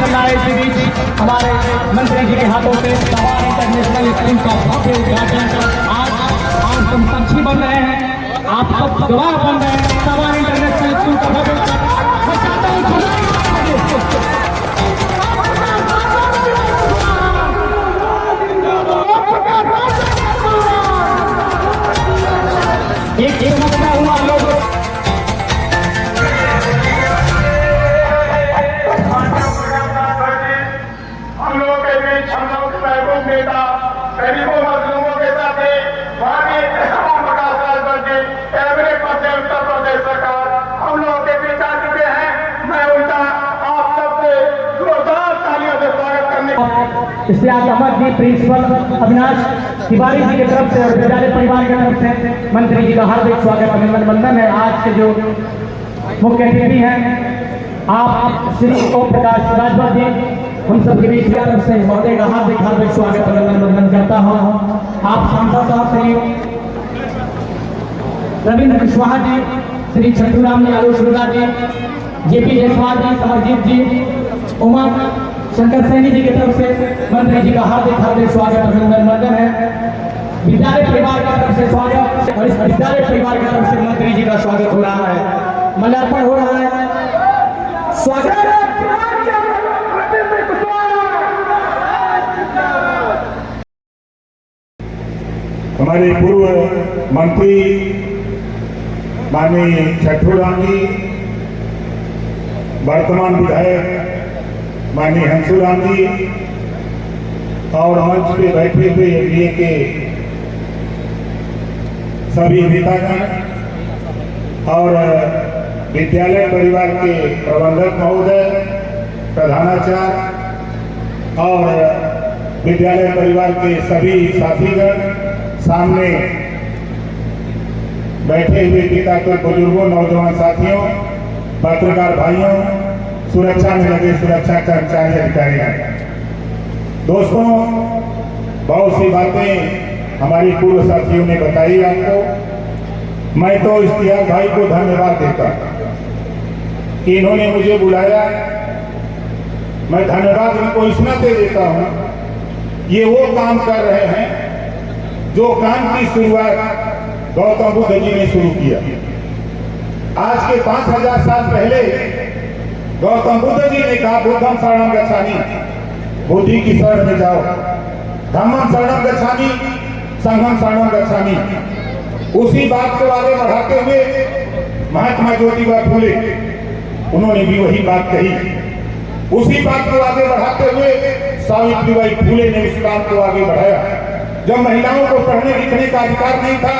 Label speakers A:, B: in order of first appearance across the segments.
A: चल रहा है इसी बीच हमारे मंत्री जी के हाथों से सवार इंटरनेशनल स्कूल का भव्य उद्घाटन आज हम साक्षी बन रहे हैं, आप सब गवाह बन रहे हैं। सवार इंटरनेशनल स्कूल का भव्य एक समस्या हुआ लोग
B: नेता गरीबों मजलूमों के साथ कैबिनेट मंत्री उत्तर प्रदेश सरकार हम लोगों के बीच आ चुके हैं। मैं उनका आप सबसे जोरदार तालियों से स्वागत करने
A: इस्तियाक अहमद जी प्रिंसिपल अविनाश तिवारी जी की तरफ से और विद्यालय परिवार की तरफ से मंत्री जी का हार्दिक स्वागत अभिनंदन वंदन है। आज के जो मुख्य अतिथि हैं आप श्री ओम प्रकाश राजभर जी, हम सबके बीच की तरफ से महोदय का हार्दिक स्वागत अभिनंदन वंदन करता हूँ। आप सांसद साहब श्री रविंद्र कुशवाहा जी, श्री छठूराम जी, आलोक रुदा जी, जेपी जायसवाल जी, समरजीत जी, उमा शंकर सैनी जी की तरफ से मंत्री जी का हार्दिक स्वागत अभिनंदन वंदन है। विद्यालय परिवार की तरफ से स्वागत और इस विद्यालय परिवार की तरफ से मंत्री जी का स्वागत हो रहा है, माल्यार्पण हो रहा है। स्वागत
B: हमारे पूर्व मंत्री माननीय छठूराम जी, वर्तमान विधायक माननीय हंसुराम जी और मंच पे बैठे हुए एनडीए के सभी नेतागण और विद्यालय परिवार के प्रबंधक महोदय, प्रधानाचार्य और विद्यालय परिवार के सभी साथीगण, सामने बैठे हुए पितापुर बुजुर्गों, नौजवान साथियों, पत्रकार भाइयों, सुरक्षा में लगे सुरक्षा कर्मचारी अधिकारी, दोस्तों, बहुत सी बातें हमारी पूर्व साथियों ने बताई आपको। मैं तो इस्तियाक भाई को धन्यवाद देता कि इन्होंने मुझे बुलाया। मैं धन्यवाद इनको इस नाते देता हूं, ये वो काम कर रहे हैं जो काम की शुरुआत गौतम बुद्ध जी ने शुरू किया। आज के 5000 साल पहले गौतम बुद्ध जी ने कहा, बुद्धम शरणम गच्छामि, बुद्धि की शरण में जाओ, धम्मम शरणम गच्छामि, संघम शरणम गच्छामि। उसी बात को आगे बढ़ाते हुए महात्मा ज्योतिबा फूले, उन्होंने भी वही बात कही। उसी बात को आगे बढ़ाते हुए सावित्रीबाई फूले ने उस काम को आगे बढ़ाया। जब महिलाओं को पढ़ने लिखने का अधिकार नहीं था,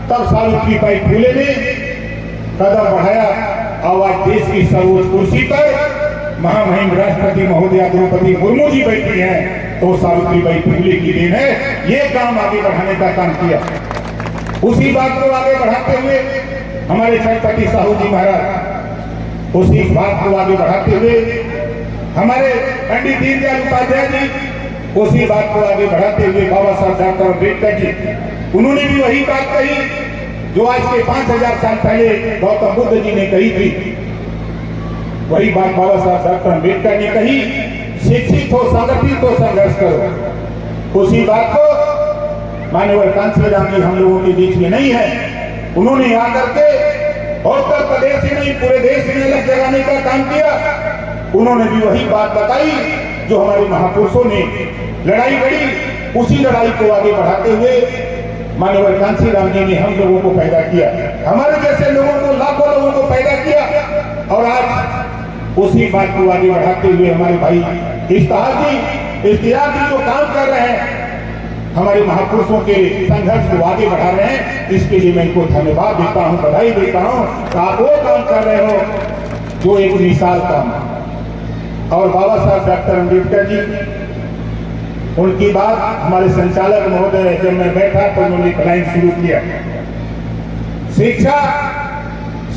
B: तब सावित्रीबाई फूले ने कदम बढ़ाया और आज देश की सर्वोच्च कुर्सी पर महामहिम राष्ट्रपति महोदया द्रौपदी मुर्मू जी बैठी हैं, तो सावित्रीबाई फूले की देन है। ये काम आगे बढ़ाने का काम किया। उसी बात को आगे बढ़ाते हुए हमारे छत्रपति साहू जी महाराज, उसी बात को आगे बढ़ाते हुए हमारे पंडित दीनदयाल उपाध्याय जी, उसी बात को आगे बढ़ाते हुए बाबा साहब डॉक्टर अम्बेडकर जी, उन्होंने भी वही बात कही जो आज के 5000 साल पहले गौतम बुद्ध जी ने कही थी। वही बात बाबा साहब डॉक्टर अम्बेडकर ने कही, शिक्षित हो, संगठित हो, संघर्ष करो। उसी बात को माननीय कांशीराम जी हम लोगों के बीच में नहीं है, उन्होंने आकर के उत्तर प्रदेश ही नहीं पूरे देश में अलग जगाने का काम किया। उन्होंने भी वही बात बताई जो हमारे महापुरुषों ने लड़ाई लड़ी। उसी लड़ाई को आगे बढ़ाते हुए माननीय कांशीराम जी ने हम लोगों को पैदा किया, हमारे जैसे लोगों को, लाखों लोगों को पैदा किया। और आज उसी बात को आगे बढ़ाते हुए हमारे भाई इस्तियाक जी जो काम कर रहे हैं, हमारे महापुरुषों के संघर्ष को आगे बढ़ा रहे हैं, इसके लिए मैं इनको धन्यवाद देता हूं, बधाई देता हूं। आप वो काम कर रहे हो जो एक मिसाल काम है। और बाबा साहब डॉक्टर अम्बेडकर जी, उनकी बात हमारे संचालक महोदय, जब मैं बैठा तो उन्होंने एक लाइन शुरू किया, शिक्षा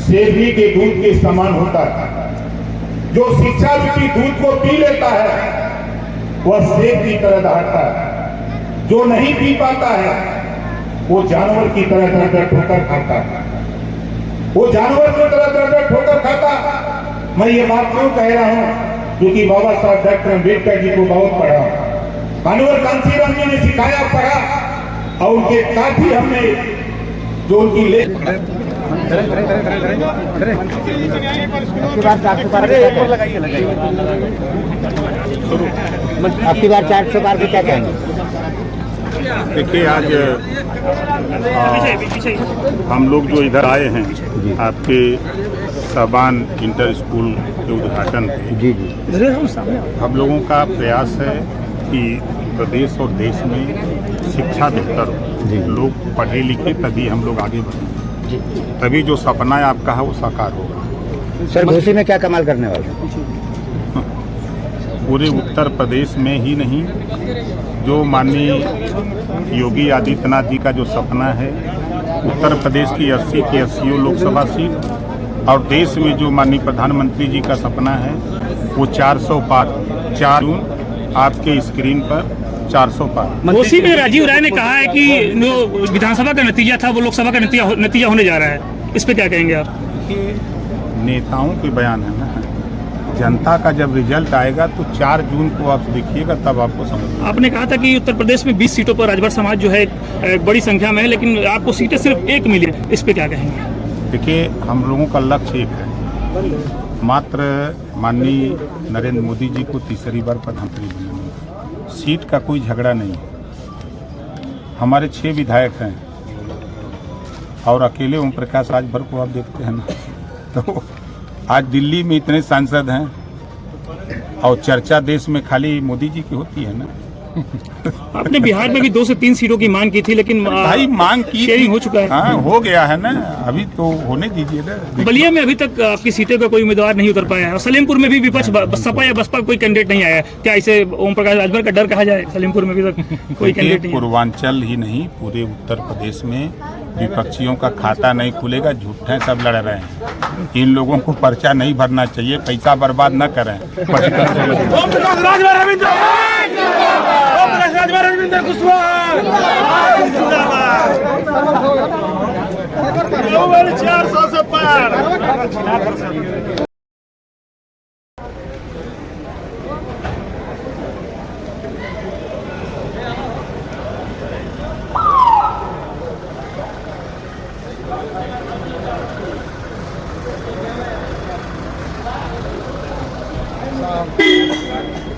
B: शेरनी के दूध के समान होता है। जो शिक्षा रूपी दूध को पी लेता है वह शेर की तरह दहाड़ता है, जो नहीं पी पाता है वो जानवर की तरह दर ठोकर खाता है, वो जानवर की तरह दर ठोकर खाता। मैं ये बात क्यों कह रहा हूं जो कि बाबा साहब डॉक्टर अम्बेडकर जी को बहुत पढ़ा, अनवर कांसीराम जी ने सिखाया पढ़ा, और उनके काफी हमने जो उनकी ले
C: आपकी बार 400 पार की क्या कहेंगे?
D: देखिए, आज हम लोग जो इधर आए हैं आपके साबान इंटर स्कूल के उद्घाटन पे,
C: जी जी,
D: हम लोगों का प्रयास है कि प्रदेश और देश में शिक्षा बेहतर
C: जी।
D: हो, लोग पढ़े लिखे, तभी हम लोग आगे बढ़ेंगे, तभी जो सपना है आपका है वो साकार होगा।
C: सर घोसी में क्या कमाल करने वाले?
D: पूरे उत्तर प्रदेश में ही नहीं, जो माननीय योगी आदित्यनाथ जी का जो सपना है, उत्तर प्रदेश की 80 की 80 लोकसभा सीट, और देश में जो माननीय प्रधानमंत्री जी का सपना है वो 400 पार, 4 जून आपके स्क्रीन पर 400 पार।
E: घोसी में राजीव राय ने कहा है कि जो विधानसभा का नतीजा था वो लोकसभा का नतीजा होने जा रहा है, इस पे क्या कहेंगे आप?
D: नेताओं के बयान है ना, जनता का जब रिजल्ट आएगा तो 4 जून को आप देखिएगा, तब आपको समझ।
E: आपने कहा था कि उत्तर प्रदेश में 20 सीटों पर राजभर समाज जो है एक बड़ी संख्या में है, लेकिन आपको सीटें सिर्फ 1 मिली, इस पे क्या कहेंगे?
D: देखिए, हम लोगों का लक्ष्य एक है, मात्र माननीय नरेंद्र मोदी जी को तीसरी बार प्रधानमंत्री बनाना। सीट का कोई झगड़ा नहीं है। हमारे 6 विधायक हैं और अकेले ओम प्रकाश राजभर को आप देखते हैं ना, तो आज दिल्ली में इतने सांसद हैं और चर्चा देश में खाली मोदी जी की होती है ना।
E: आपने बिहार में भी 2 से 3 सीटों की मांग की थी, लेकिन
D: भाई मांग की
E: शेयरिंग हो चुका है।
D: हाँ, हो गया है ना, अभी तो होने दीजिए ना।
E: बलिया में अभी तक आपकी सीटें का कोई उम्मीदवार नहीं उतर पाया है, और सलेमपुर में भी विपक्ष सपा या बसपा कोई कैंडिडेट नहीं आया है। क्या इसे ओम प्रकाश राजभर का डर कहा जाए? सलेमपुर में भी तक कोई कैंडिडेट नहीं है।
D: पूर्वांचल ही नहीं, पूरे उत्तर प्रदेश में विपक्षियों का खाता नहीं खुलेगा, झूठे सब लड़ रहे हैं। इन लोगों को पर्चा नहीं भरना चाहिए, पैसा बर्बाद न करें।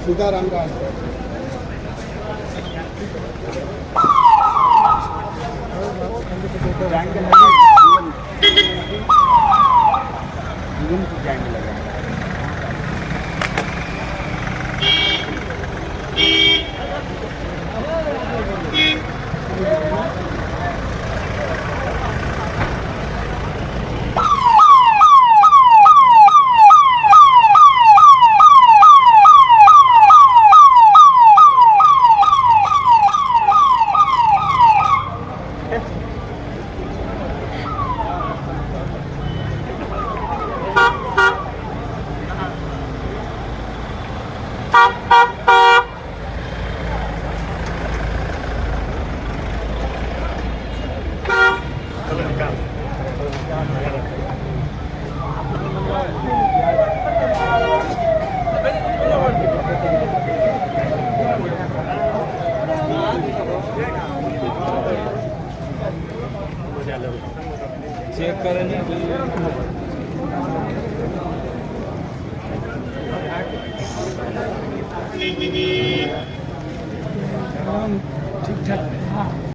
C: सीताराम का
E: चेक करें। ठीक ठाक।